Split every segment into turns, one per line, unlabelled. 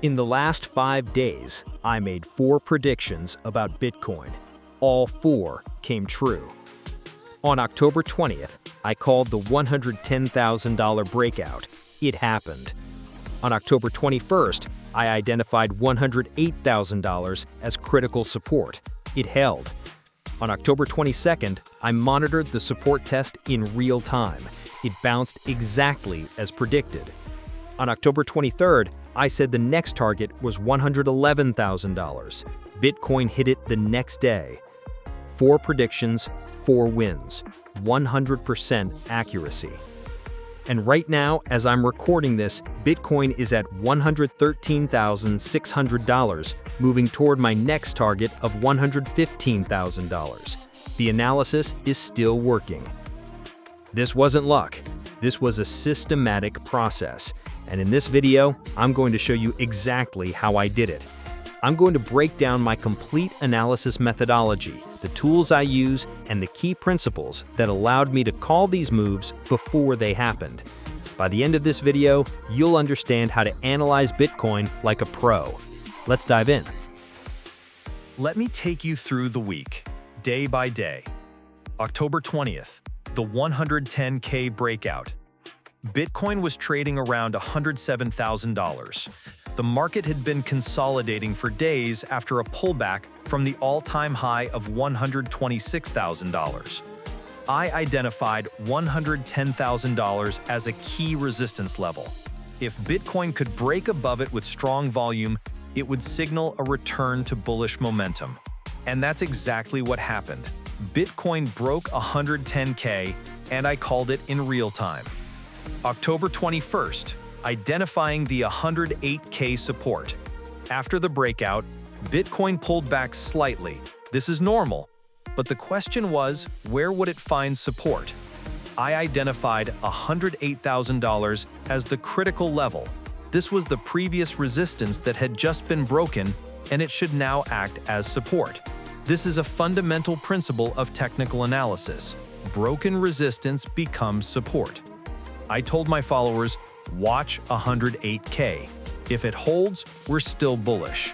In the last 5 days, I made 4 predictions about Bitcoin. All 4 came true. On October 20th, I called the $110,000 breakout. It happened. On October 21st, I identified $108,000 as critical support. It held. On October 22nd, I monitored the support test in real time. It bounced exactly as predicted. On October 23rd, I said the next target was $111,000. Bitcoin hit it the next day. 4 predictions, 4 wins, 100% accuracy. And right now, as I'm recording this, Bitcoin is at $113,600, moving toward my next target of $115,000. The analysis is still working. This wasn't luck. This was a systematic process. And in this video, I'm going to show you exactly how I did it. I'm going to break down my complete analysis methodology, the tools I use, and the key principles that allowed me to call these moves before they happened. By the end of this video, you'll understand how to analyze Bitcoin like a pro. Let's dive in.
Let me take you through the week, day by day. October 20th, the 110K breakout. Bitcoin was trading around $107,000. The market had been consolidating for days after a pullback from the all-time high of $126,000. I identified $110,000 as a key resistance level. If Bitcoin could break above it with strong volume, it would signal a return to bullish momentum. And that's exactly what happened. Bitcoin broke 110K, and I called it in real time. October 21st, identifying the 108K support. After the breakout, Bitcoin pulled back slightly. This is normal, but the question was, where would it find support? I identified $108,000 as the critical level. This was the previous resistance that had just been broken, and it should now act as support. This is a fundamental principle of technical analysis. Broken resistance becomes support. I told my followers, watch 108K. If it holds, we're still bullish.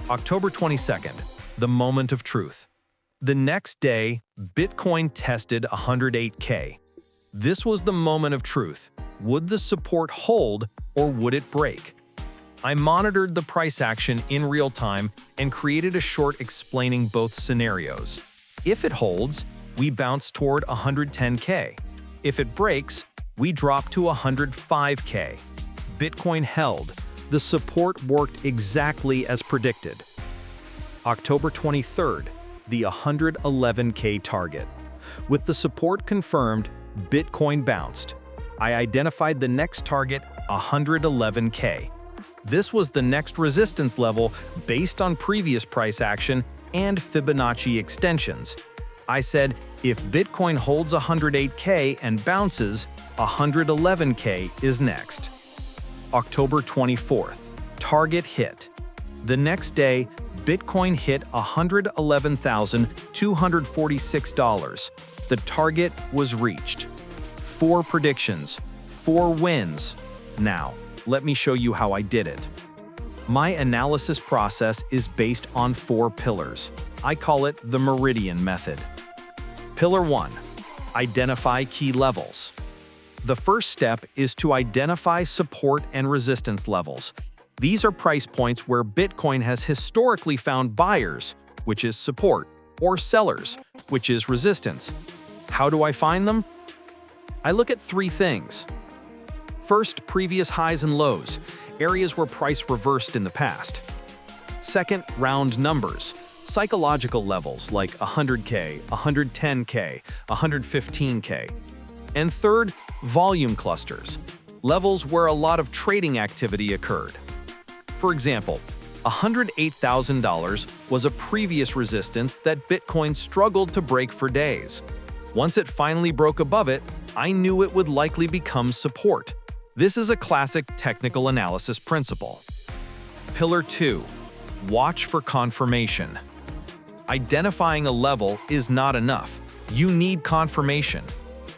October 22nd, the moment of truth. The next day, Bitcoin tested 108K. This was the moment of truth. Would the support hold or would it break? I monitored the price action in real time and created a short explaining both scenarios. If it holds, we bounce toward 110K. If it breaks, we drop to 105K. Bitcoin held. The support worked exactly as predicted. October 23rd, the 111K target. With the support confirmed, Bitcoin bounced. I identified the next target, 111K. This was the next resistance level based on previous price action and Fibonacci extensions. I said, if Bitcoin holds 108K and bounces, 111K is next. October 24th, target hit. The next day, Bitcoin hit $111,246. The target was reached. 4 predictions, 4 wins. Now, let me show you how I did it. My analysis process is based on 4 pillars. I call it the Meridian Method. Pillar 1. Identify key levels. The first step is to identify support and resistance levels. These are price points where Bitcoin has historically found buyers, which is support, or sellers, which is resistance. How do I find them? I look at 3 things. First, previous highs and lows, areas where price reversed in the past. Second, round numbers, psychological levels like 100K, 110K, 115K. And third, volume clusters, levels where a lot of trading activity occurred. For example, $108,000 was a previous resistance that Bitcoin struggled to break for days. Once it finally broke above it, I knew it would likely become support. This is a classic technical analysis principle. Pillar 2. Watch for confirmation. Identifying a level is not enough. You need confirmation.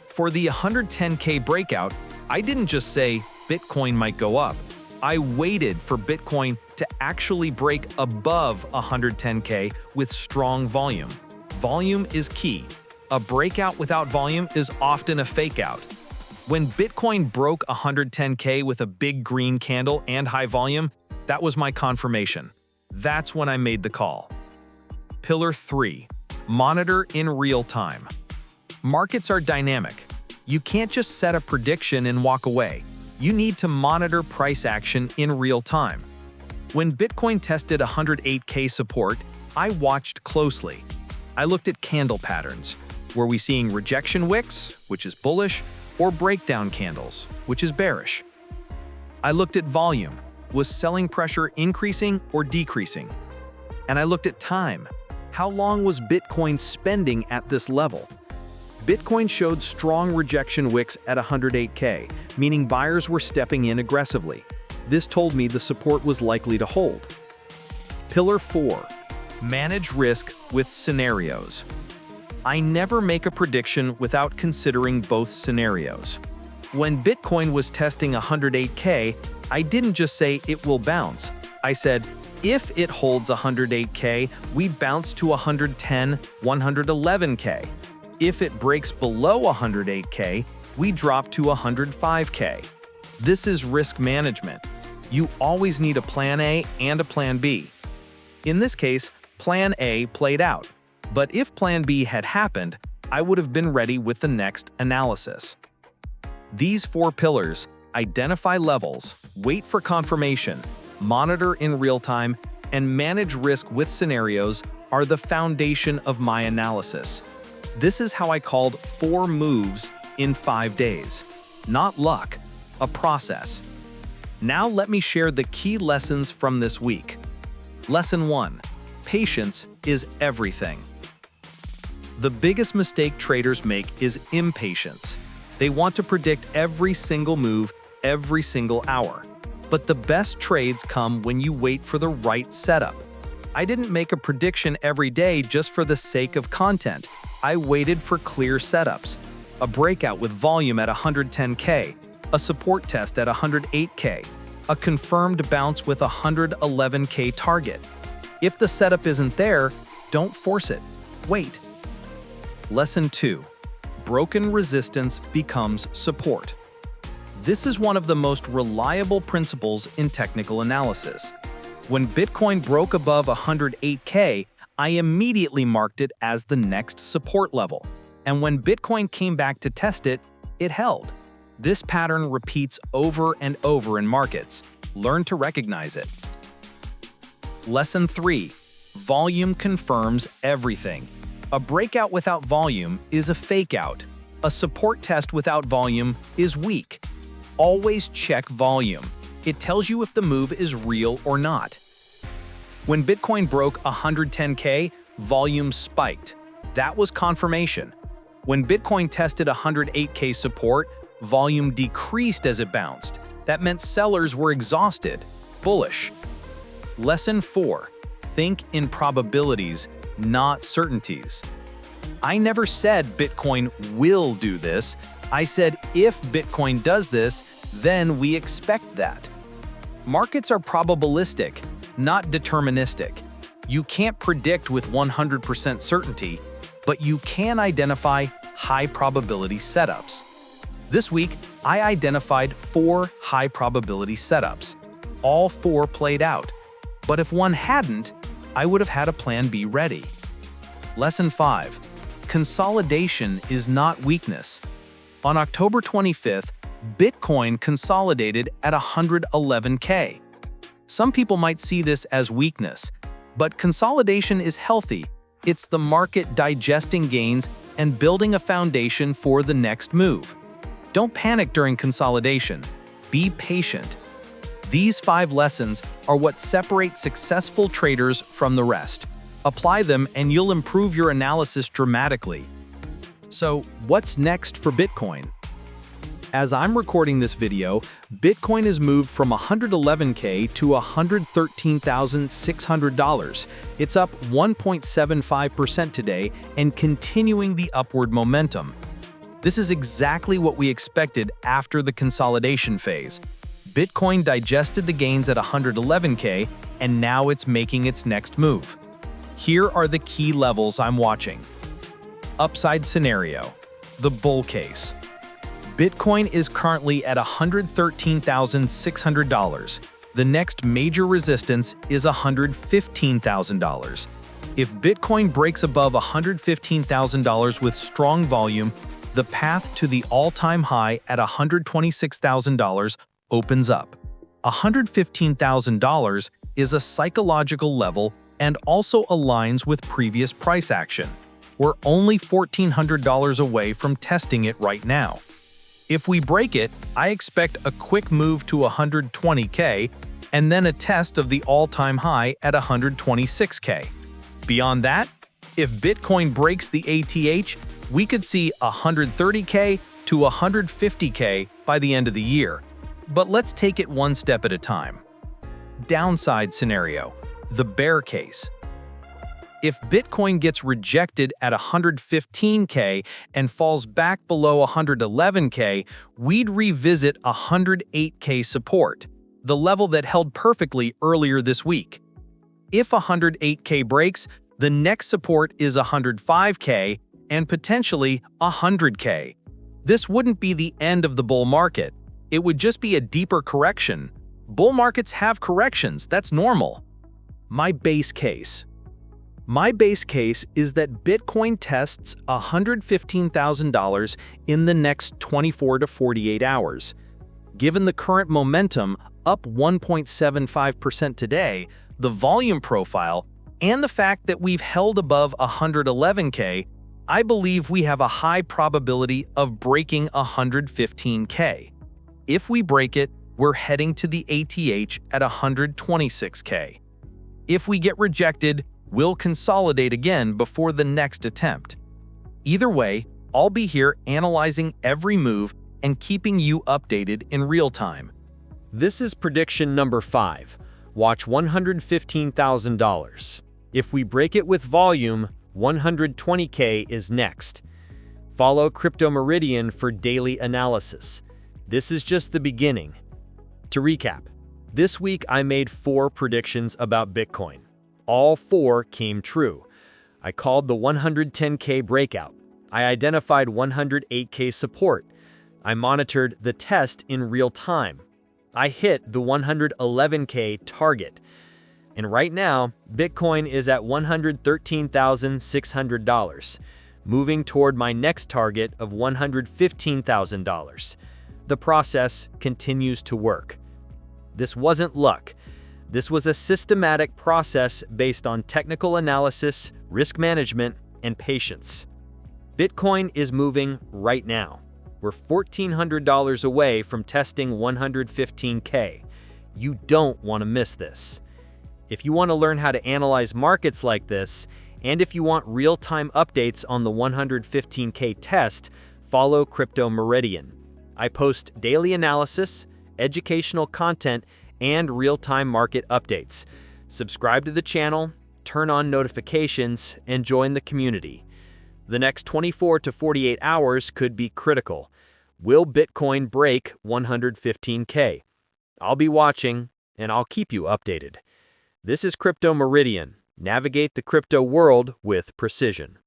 For the 110K breakout, I didn't just say Bitcoin might go up. I waited for Bitcoin to actually break above 110K with strong volume. Volume is key. A breakout without volume is often a fake out. When Bitcoin broke 110K with a big green candle and high volume, that was my confirmation. That's when I made the call. Pillar 3. Monitor in real time. Markets are dynamic. You can't just set a prediction and walk away. You need to monitor price action in real time. When Bitcoin tested 108K support, I watched closely. I looked at candle patterns. Were we seeing rejection wicks, which is bullish, or breakdown candles, which is bearish? I looked at volume. Was selling pressure increasing or decreasing? And I looked at time. How long was Bitcoin spending at this level? Bitcoin showed strong rejection wicks at 108K, meaning buyers were stepping in aggressively. This told me the support was likely to hold. Pillar 4. Manage risk with scenarios. I never make a prediction without considering both scenarios. When Bitcoin was testing 108K, I didn't just say it will bounce. I said, if it holds 108K, we bounce to 110, 111K. If it breaks below 108K, we drop to 105K. This is risk management. You always need a plan A and a plan B. In this case, plan A played out. But if plan B had happened, I would have been ready with the next analysis. These 4 pillars, identify levels, wait for confirmation, monitor in real time, and manage risk with scenarios, are the foundation of my analysis. This is how I called 4 moves in 5 days. Not luck, a process. Now let me share the key lessons from this week. Lesson 1. Patience is everything. The biggest mistake traders make is impatience. They want to predict every single move, every single hour. But the best trades come when you wait for the right setup. I didn't make a prediction every day just for the sake of content. I waited for clear setups. A breakout with volume at 110K, a support test at 108K, a confirmed bounce with a 111K target. If the setup isn't there, don't force it. Wait. Lesson 2. Broken resistance becomes support. This is one of the most reliable principles in technical analysis. When Bitcoin broke above 108K, I immediately marked it as the next support level. And when Bitcoin came back to test it, it held. This pattern repeats over and over in markets. Learn to recognize it. Lesson 3. Volume confirms everything. A breakout without volume is a fake out. A support test without volume is weak. Always check volume. It tells you if the move is real or not. When Bitcoin broke 110K, volume spiked. That was confirmation. When Bitcoin tested 108K support, volume decreased as it bounced. That meant sellers were exhausted, bullish. Lesson 4. Think in probabilities, not certainties. I never said Bitcoin will do this. I said if Bitcoin does this, then we expect that. Markets are probabilistic, not deterministic. You can't predict with 100% certainty, but you can identify high probability setups. This week, I identified 4 high probability setups. All 4 played out. But if one hadn't, I would have had a plan B ready. Lesson 5. Consolidation is not weakness. On October 25th, Bitcoin consolidated at 111K. Some people might see this as weakness, but consolidation is healthy. It's the market digesting gains and building a foundation for the next move. Don't panic during consolidation. Be patient. These 5 lessons are what separate successful traders from the rest. Apply them and you'll improve your analysis dramatically. So, what's next for Bitcoin? As I'm recording this video, Bitcoin has moved from 111K to $113,600. It's up 1.75% today and continuing the upward momentum. This is exactly what we expected after the consolidation phase. Bitcoin digested the gains at 111K, and now it's making its next move. Here are the key levels I'm watching. Upside scenario, the bull case. Bitcoin is currently at $113,600. The next major resistance is $115,000. If Bitcoin breaks above $115,000 with strong volume, the path to the all-time high at $126,000 opens up. $115,000 is a psychological level and also aligns with previous price action. We're only $1,400 away from testing it right now. If we break it, I expect a quick move to 120K and then a test of the all-time high at 126K. Beyond that, if Bitcoin breaks the ATH, we could see 130K to 150K by the end of the year. But let's take it one step at a time. Downside scenario, the bear case. If Bitcoin gets rejected at 115K and falls back below 111K, we'd revisit 108K support, the level that held perfectly earlier this week. If 108K breaks, the next support is 105K and potentially 100K. This wouldn't be the end of the bull market. It would just be a deeper correction. Bull markets have corrections, that's normal. My base case. My base case is that Bitcoin tests $115,000 in the next 24 to 48 hours. Given the current momentum, up 1.75% today, the volume profile, and the fact that we've held above 111K, I believe we have a high probability of breaking 115K. If we break it, we're heading to the ATH at 126K. If we get rejected, we'll consolidate again before the next attempt. Either way, I'll be here analyzing every move and keeping you updated in real time.
This is prediction number 5. Watch $115,000. If we break it with volume, 120K is next. Follow Crypto Meridian for daily analysis. This is just the beginning. To recap, this week I made 4 predictions about Bitcoin. All 4 came true. I called the 110K breakout. I identified 108K support. I monitored the test in real time. I hit the 111K target. And right now, Bitcoin is at $113,600, moving toward my next target of $115,000. The process continues to work. This wasn't luck. This was a systematic process based on technical analysis, risk management, and patience. Bitcoin is moving right now. We're $1,400 away from testing 115K. You don't want to miss this. If you want to learn how to analyze markets like this, and if you want real-time updates on the 115K test, follow Crypto Meridian. I post daily analysis, educational content, and real-time market updates. Subscribe to the channel, turn on notifications, and join the community. The next 24 to 48 hours could be critical. Will Bitcoin break 115K? I'll be watching, and I'll keep you updated. This is Crypto Meridian. Navigate the crypto world with precision.